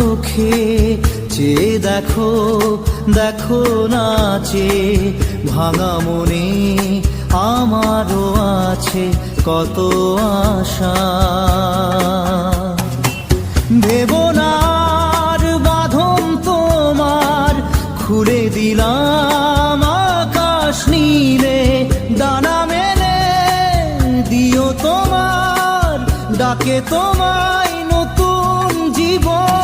চোখে চেয়ে দেখো, দেখো নাচে ভাঙা মনে আমারও আছে কত আশা। ভেবো না আর বাঁধন তোমার, খুলে দিলাম আকাশ নীলে, ডানা মেলে দিও তোমার ডাকে তোমায় নতুন জীবন।